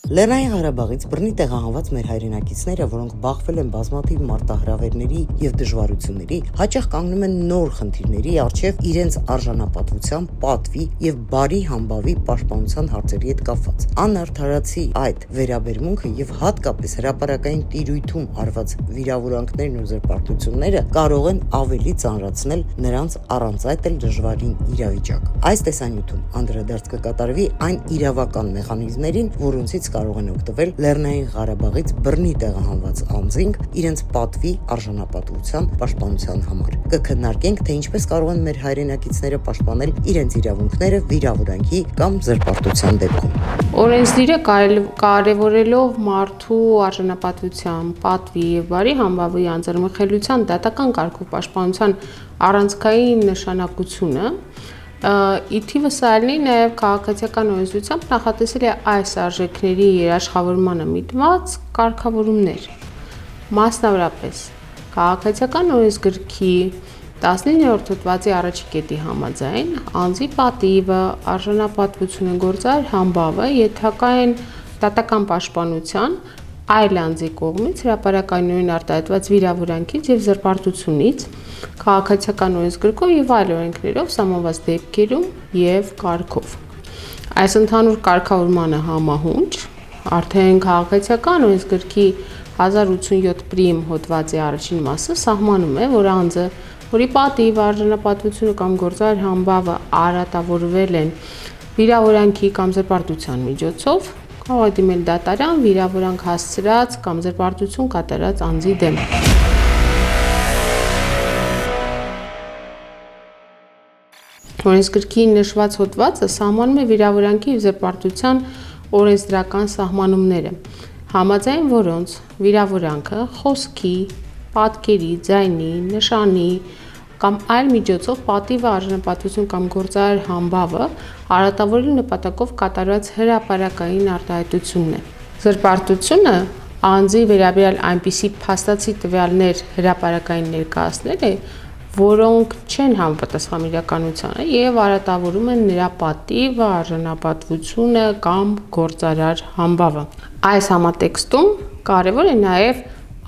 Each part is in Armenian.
Լեռնային Ղարաբաղից բռնի տեղահանված մեր հայրենակիցները, որոնք բախվել են բազմաթիվ մարտահրավերների եւ դժվարությունների, հաճախ կանգնում են նոր խնդիրների առջեւ իրենց արժանապատվության, պատվի եւ բարի համբավի պաշտպանության հարցերի հետ կապված։ Անարդարացի այդ վերաբերմունքը եւ հատկապես հրապարակային տիրույթում արված վիրավորանքներն ու զրպարտությունները կարող են ավելի ծանրացնել նրանց առանց այդ էլ դժվարին իրավիճակ։ Այս տեսանյութում անդրադարձ կկատարվի այն իրավական մեխանիզմներին, որոնցից կարող են օգտվել Լեռնային Ղարաբաղից բռնի տեղահանված անձինք իրենց պատվի արժանապատվության պաշտպանության համար։ Կքննարկենք, թե ինչպես կարող են մեր հայրենակիցները պաշտպանել իրենց իրավունքները վիրավորանքի կամ զրպարտության դեպքում։ Օրենսդիրը կարևորելով մարդու արժանապատվության, պատվի եւ բարի համբավի անձեռնմխելիության դատական կարգով պաշտպանության առանցքային նշանակությունը իթիվս այլնի նաև քաղաքացիական օրենսդրությամբ նախատեսել է այս արժեքների երաշխավորմանը միտված կարգավորումներ։ Մասնավորապես, քաղաքացիական օրենսգրքի 19-րդ հոդվածի առաջի կետի համաձայն անձի պատիվը, արժանապատվությունը, գործարար համբավը ենթակա են դատական պաշտպանության այլ անձի կողմից հրապարակայնորեն արտահայտված վիրավորանքից եւ զրպարտությունից քաղաքացիական օրենսգրքով եւ այլ օրենքներով սահմանված դեպքերում եւ կարգով։ Այս ընդհանուր կարգավորմանը համահունչ արդեն քաղաքացիական օրենսգրքի 1087 պրիմ հոդվածի առաջին մասը սահմանում է, որ անձը, որի պատիվը, արժանապատվությունը կամ գործարար համբավը արատավորվել են վիրավորանքի կամ զրպարտության միջոցով, կարող է դիմել դատարան վիրավորանք հասցրած կամ զրպարտություն կատարած անձի դեմ։ Օրենսգրքի նշված հոդվածը սահմանում է վիրավորանքի և զրպարտության օրենսդրական սահմանումները, համաձայն որոնց վիրավորանքը խոսքի, պատկերի, ձայնի, նշանի կամ այլ միջոցով պատիվը, արժանապատվություն կամ գործարար համբավը արատավորելու նպատակով կատարված հրապարակային արտահայտությունն է։ Զրպարտությունը անձի վերաբերյալ այնպիսի փաստացի տվյալներ հրապարակային ներկայացնել է, որոնք չեն համապատասխանում իրականությանը եւ արատավորում են նրա պատիվը, արժանապատվությունը կամ գործարար համբավը։ Այս համատեքստում կարևոր է նաեւ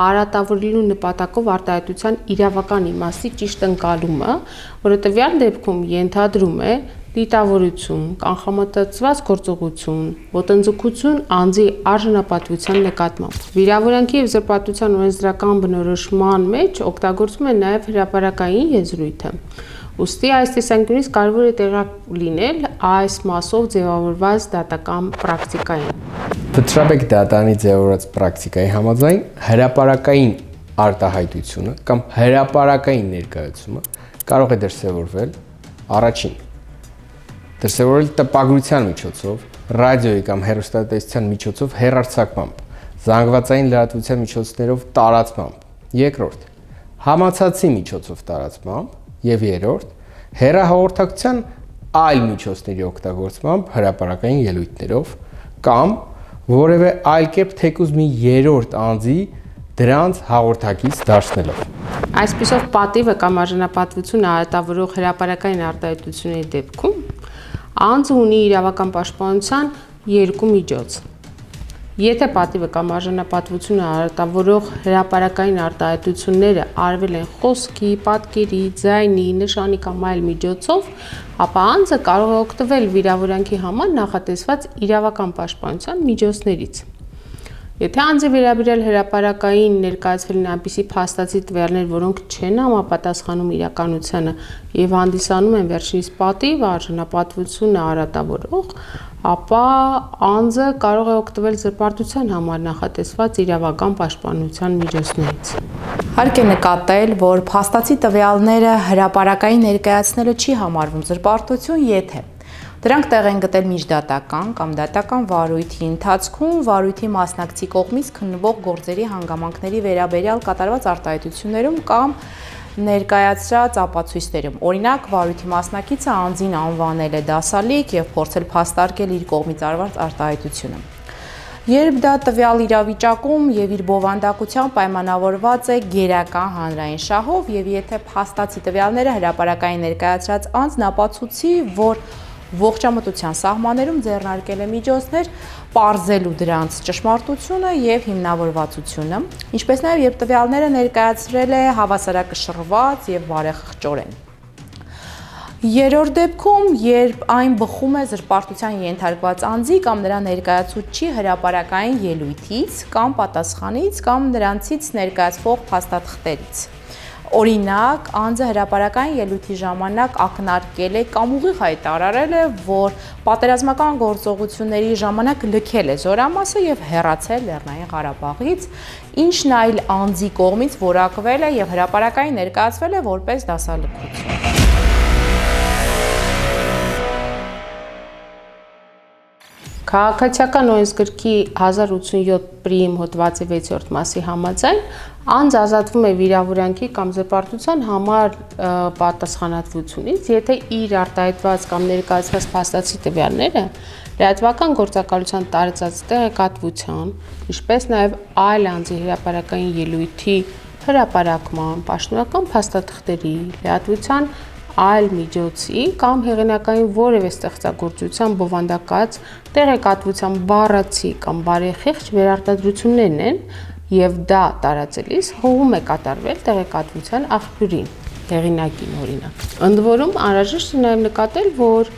արատավորելու նպատակով արտահայտության իրավական իմաստի ճիշտ ընկալումը, որը տվյալ դեպքում ենթադրում է դիտավորություն, կանխամտածված գործողություն, ոտնձգություն անձի արժանապատվության նկատմամբ։ Վիրավորանքի և զրպարտության օրենսդրական բնորոշման մեջ օգտագործվում է նաև հրապարակային եզրույթը։ Ուստի այս տեսանկյունից կարևոր է տեղյակ լինել այս մասով ձևավորված դատական պրակտիկային։ Վճռաբեկ դատարանի ձևավորած պրակտիկայի համաձայն հրապարակային արտահայտությունը կամ հրապարակային ներկայացումը կարող է դրսևորվել առաջին դրսևորել տպագրության միջոցով, ռադիոյի կամ հեռուստատեսության միջոցով հեռարձակմամբ, զանգվածային լրատվության միջոցներով տարածմամբ, երկրորդ համացանցի միջոցով տարածմամբ եւ երրորդ հեռահաղորդակցության այլ միջոցների օգտագործմամբ հրապարակային ելույթներով կամ որևէ այլ կերպ թեկուզ մի երրորդ անձի դրանց հաղորդակից դարձնելով։ Այսպիսով պատիվը կամ արժանապատվությունը արատավորող հրապարակային արտահայտությունների դեպքում անձը ունի իրավական պաշտպանության երկու միջոց։ Եթե պատիվը կամ արժանապատվությունը արատավորող հրապարակային արտահայտությունները արվել են խոսքի, պատկերի, ձայնի, նշանի կամ այլ միջոցով, ապա անձը կարող է օգտվել վիրավորանքի համար նախատեսված իրավական պաշտպանության միջոցներից։ Եթե անձի վերաբերյալ հրապարակային ներկայացվել են այնպիսի փաստացի տվյալներ, որոնք չեն համապատասխանում իրականությանը եւ հանդիսանում են վերջինիս պատիվ, արժանապատվությունը արատավորող, ապա անձը կարող է օգտվել զրպարտության համար նախատեսված իրավական պաշտպանության միջոցներից։ Հարկ է նկատել, որ փաստացի տվյալները հրապարակային ներկայացնելը չի համարվում զրպարտություն, եթե դրանք տեղ են գտել միջդատական կամ դատական վարույթի ընթացքում վարույթի մասնակցի կողմից քննվող գործերի հանգամանքների վերաբերյալ կատարված արտահայտություններում կամ ներկայացրած ապացույցներում։ Օրինակ, վարույթի մասնակիցը անձին անվանել է դասալիկ եւ փորձել փաստարկել իր կողմից արված արտահայտությունը։ Երբ դա տվյալ իրավիճակում եւ իր բովանդակությամբ պայմանավորված է գերական հանրային շահով եւ եթե փաստացի տվյալները հրապարակային ներկայացրած անձն ապացուցի, որ ողջամտության սահմաններում ձեռնարկել է միջոցներ պարզելու դրանց ճշմարտությունը եւ հիմնավորվածությունը, ինչպես նաեւ երբ տվյալները ներկայացրել է հավասարակշռված եւ բարեխղճորեն։ Երրորդ դեպքում, երբ այն բխում է զրպարտության ենթարկված անձի կամ նրա ներկայացուցչի հրապարակային ելույթից կամ պատասխանից կամ նրանցից ներկայացվող փաստաթղթերից։ Օրինակ, անձը հրապարակային ելույթի ժամանակ ակնարկել է կամ ուղիղ հայտարարել է, որ պատերազմական գործողությունների ժամանակ լքել է զորամասը եւ հեռացել Լեռնային Ղարաբաղից, ինչն այլ անձի կողմից որակվել է եւ հրապարակային ներկայացվել է որպես դասալքություն։ Քաղաքացիական օրենսգրքի 1087 պրիմ հոդվածի 6-րդ մասի համաձայն անձ ազատվում է վիրավորանքի կամ զրպարտության համար պատասխանատվությունից, եթե իր արտահայտված կամ ներկայացված փաստացի տվյալները լրատվական գործակալության տարածած տեղեկատվության, ինչպես նաև այլ անձի հրապարակային ելույթի հրապարակման, պաշտոնական փաստաթղթերի, լրատվության այլ միջոցի կամ հեղինակային որևէ ստեղծագործության բովանդակած տեղեկատվության բառացի կամ բարեխիղճ վերարտադրություններն են եւ դա տարածելիս հողում է կատարվել տեղեկատվության աղբյուրին, հեղինակին օրինակ։ Ընդ որում անհրաժեշտ է նաեւ նկատել, որ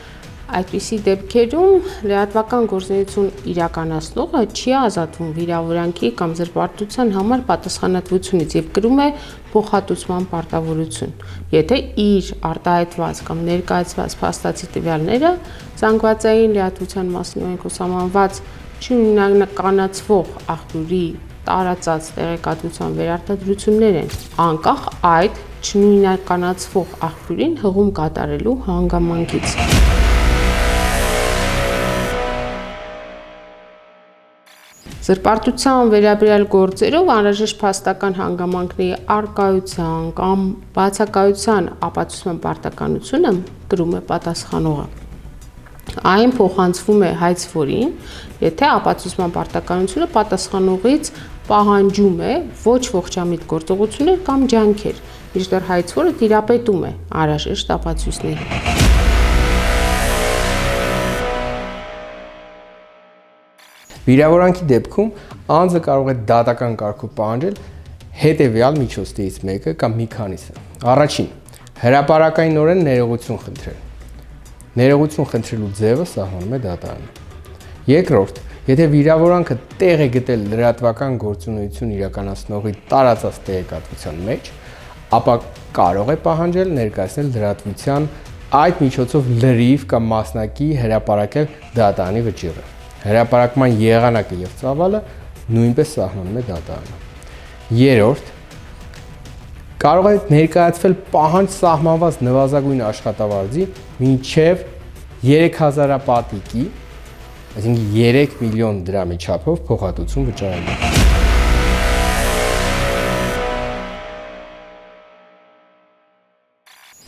այդպիսի դեպքերում լրատվական գործունեություն իրականացնողը չի ազատվում վիրավորանքի կամ զրպարտության համար պատասխանատվությունից եւ կրում է փոխհատուցման պարտավորություն, եթե իր արտահայտված կամ ներկայացված փաստացի տվյալները զանգվածային լրատվության մասին օրենքով սահմանված չնույնականացվող աղբյուրի տարածած տեղեկատվության վերարտադրություններ են, անկախ այդ չնույնականացվող աղբյուրին հղում կատարելու հանգամանքից։ Զրպարտության վերաբերյալ գործերով անհրաժեշտ փաստական հանգամանքների առկայության կամ բացակայության ապացուցման պարտականությունը կրում է պատասխանողը։ Այն փոխանցվում է հայցվորին, եթե ապացուցման պարտականությունը պատասխանողից պահանջում է ոչ ողջամիտ գործողություններ կամ ջանքեր, մինչդեռ հայցվորը տիրապետում է անհրաժեշտ ապացույցներին։ Վիրավորանքի դեպքում անձը կարող է դատական կարգով պահանջել հետևյալ միջոցներից մեկը կամ մի քանիսը։ Առաջին, հրապարակայինորեն ներողություն խնդրել։ Ներողություն խնդրելու ձևը սահմանում է դատարանը։ Երկրորդ, եթե վիրավորանքը տեղ է գտել լրատվական գործունեություն իրականացնողի տարածած տեղեկատվության մեջ, ապա կարող է պահանջել ներկայացնել լրատվության այդ միջոցով լրիվ կամ մասնակի հրապարակել դատարանի վճիռը։ Հրապարակման եղանակը եւ ծավալը նույնպես սահմանում է դատարանը։ Երրորդ, կարող է ներկայացվել պահանջ սահմանված նվազագույն աշխատավարձի մինչև 3000 պատիկի, այսինքն 3 միլիոն դրամի չափով փոխհատուցում վճարելու։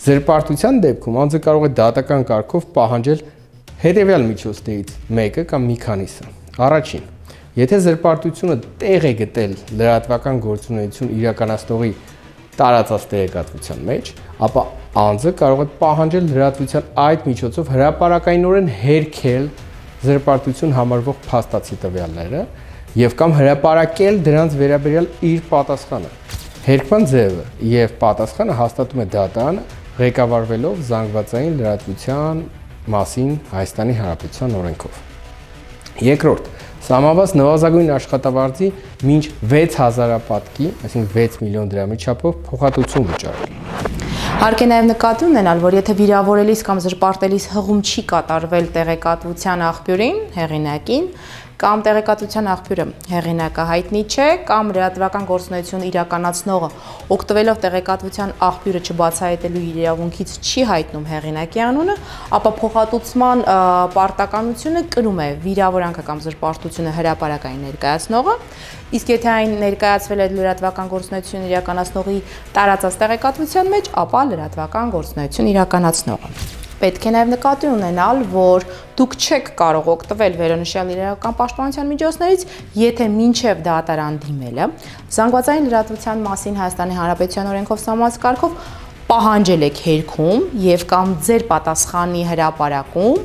Զրպարտության դեպքում անձը կարող է դատական կարգով պահանջել հետևյալ միջոցներից մեկը կամ մի քանիսը։ Առաջին, եթե զրպարտությունը տեղ է գտել լրատվական գործունեություն իրականացնողի տարածած տեղեկատվության մեջ, ապա անձը կարող է պահանջել լրատվության այդ միջոցով հրապարակայինորեն հերքել զրպարտություն համարվող փաստացի տվյալները եւ կամ հրապարակել դրանց վերաբերյալ իր պատասխանը։ Հերքման ձևը եւ պատասխանը հաստատում է դատարանը ղեկավարվելով զանգվածային լրատվության մասին Հայաստանի Հանրապետության օրենքով։ Երկրորդ, սահմանված նվազագույն աշխատավարձի մինչ 6000 պատկի, այսինքն 6 միլիոն դրամի չափով փոխհատուցում վճարել։ Հարկ է նաև նկատի ունենալ, որ եթե վիրավորելիս կամ զրպարտելիս հղում չի կատարվել տեղեկատվության աղբյուրին, հեղինակին, կամ տեղեկատվության աղբյուրը հեղինակը հայտնի չէ, կամ լրատվական գործունեություն իրականացնողը օգտվելով տեղեկատվության աղբյուրը չբացահայտելու իրավունքից չի հայտնում հեղինակի անունը, ապա փոխհատուցման պարտականությունը կրում է վիրավորանքը կամ զրպարտությունը հրապարակային ներկայացնողը, իսկ եթե այն ներկայացվել է լրատվական գործունեություն իրականացնողի տարածած տեղեկատվության մեջ, ապա լրատվական գործունեություն իրականացնողը։ Պետք է նաև նկատի ունենալ, որ դուք չեք կարող օգտվել վերոնշյալ իրավական պաշտպանության միջոցներից, եթե մինչև դատարան դիմելը զանգվածային լրատվության մասին Հայաստանի Հանրապետության օրենքով սահմանված կարգով պահանջել եք հերքում եւ կամ ձեր պատասխանի հրապարակում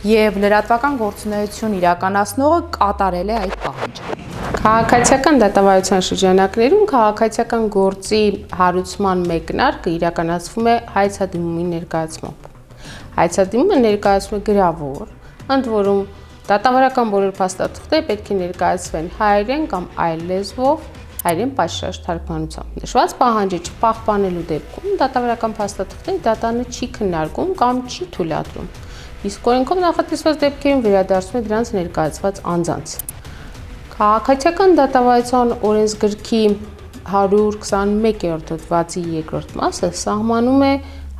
եւ լրատվական գործունեություն իրականացնողը կատարել է այդ պահանջը։ Քաղաքացիական դատավարության շրջանակներում քաղաքացիական գործի հարուցման մեկնարկը իրականացվում է հայցադիմումի ներկայացմամբ։ Հայցադիմումը ներկայացվում է գրավոր, ընդ որում դատավարական բոլոր փաստաթղթերը պետք է ներկայացվեն հայերեն կամ այլ լեզվով, հայերեն պատշաճ թարգմանությամբ։ Նշված պահանջը չպահպանելու դեպքում դատավարական փաստաթղթերը դատանը չի քննարկում կամ չի թույլատրում։ Իսկ օրենքով նախատեսված դեպքերում վերադարձում է դրանց ներկայացված անձանց։ Քաղաքացիական դատավարության օրենսգրքի 121-րդ հոդվածի 2-րդ մասը սահմանում է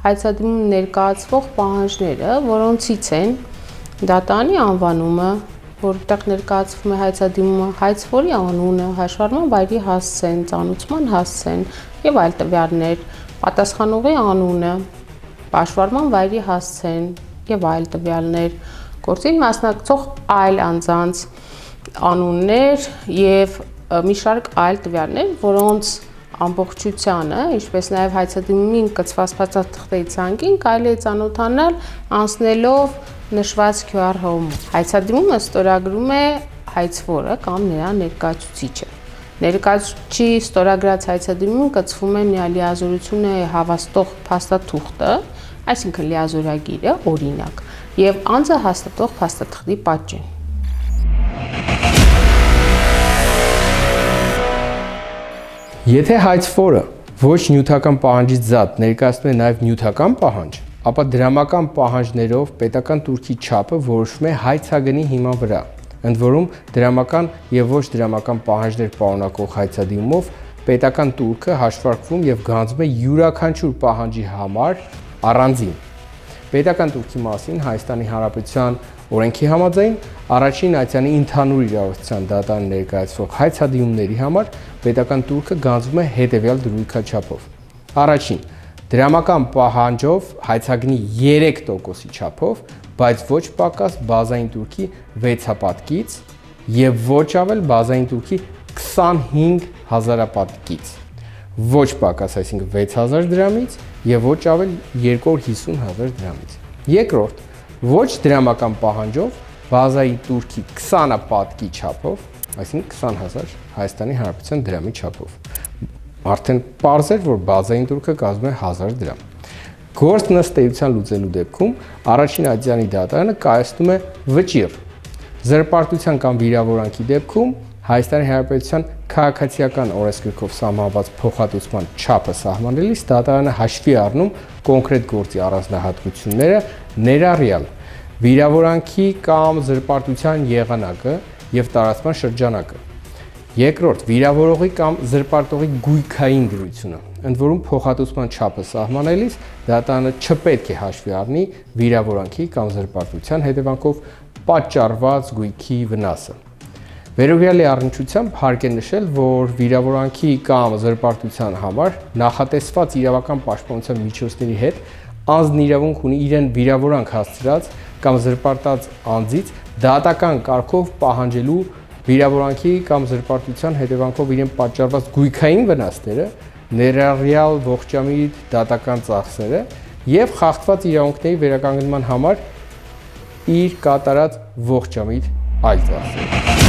հայցադիմում ներկայացվող պահանջները, որոնցից են դատանի անվանումը, որտեղ ներկայացվում է հայցադիմումը, հայցվորի անունը, հաշվառման վայրի հասցեն, ծանուցման հասցեն եւ այլ տվյալներ, պատասխանողի անունը, հաշվառման վայրի հասցեն եւ այլ տվյալներ, գործին մասնակցող այլ անձանց անուններ եւ մի շարք այլ տվյալներ, որոնց ամբողջությանը, ինչպես նաեւ հայցադիմումին կցված փաստաթղթերի ցանկին կարելի է ծանոթանալ անցնելով նշված QR հողում։ Հայցադիմումը ստորագրում է հայցվորը կամ նրա ներկայացուցիչը։ Ներկայացուցիչի ստորագրած հայցադիմում կցվում է լիազորությունը հավաստող փաստաթուղթը, այսինքն լիազորագիրը, օրինակ, եւ անձը հաստատող փաստաթղթի պատճեն։ Եթե հայցվորը ոչ նյութական պահանջից զատ ներկայացնում է նաև նյութական պահանջ, ապա դրամական պահանջներով պետական տուրքի չափը որոշվում է հայցագնի հիման վրա, ընդ որում դրամական եւ ոչ դրամական պահանջներ պարունակող հայցադիմումով պետական տուրքը հաշվարկվում եւ գանձվում է յուրաքանչյուր պահանջի համար առանձին։ Պետական տուրքի մասին Հայաստանի Հանրապետության օրենքի համաձայն առաջին ատյանի ընդհանուր իրավասության դատարան ներկայացվող հայցադիմումների համար պետական տուրքը գանձվում է հետևյալ դրույքաչափով. Առաջին, դրամական պահանջով հայցագնի 3%-ի չափով, բայց ոչ պակաս բազային տուրքի 6-հապատկից եւ ոչ ավել բազային տուրքի 25,000-հապատկից, ոչ պակաս, այսինքն 6000 դրամից եւ ոչ ավել 250,000 դրամից։ Երկրորդ, ոչ դրամական պահանջով բազայի տուրքի 20-հապատկի չափով, այսինքն 20,000 Հայաստանի Հանրապետության դրամի չափով։ Արդեն պարզ էր, որ բազային տուրքը կազմում է 1000 դրամ։ Գործն ըստ էության լուծելու դեպքում առաջին ատյանի դատարանը կայացնում է վճիռ։ Զրպարտության կամ վիրավորանքի դեպքում Հայաստանի Հանրապետության քաղաքացիական օրենսգրքով սահմանված փոխհատուցման չափը սահմանելիս դատարանը հաշվի առնում կոնկրետ գործի առանձնահատկությունները, ներառյալ վիրավորանքի կամ զրպարտության եղանակը եւ տարածման շրջանակը։ Երկրորդ, վիրավորողի կամ զրպարտողի գույքային դրությունը, ընդ որում փոխհատուցման չափը սահմանելիս դատարանը չպետք է հաշվի առնի վիրավորանքի կամ զրպարտության հետևանքով պատճառված գույքի վնասը։ Վերոգյալի առնչությամբ հարկ է նշել, որ վիրավորանքի կամ զրպարտության համար նախատեսված իրավական պաշտպանության միջոցների հետ անձն իրավունք ունի իրեն վիրավորանք հասցրած կամ զրպարտած անձից դատական կարգով պահանջելու վիրավորանքի կամ զրպարտության հետևանքով իրեն պատճառված գույքային վնասները, ներառյալ ողջամիտ դատական ծախսերը եւ խախտված իրավունքների վերականգնման համար իր կատարած ողջամիտ այլ ծախսերը։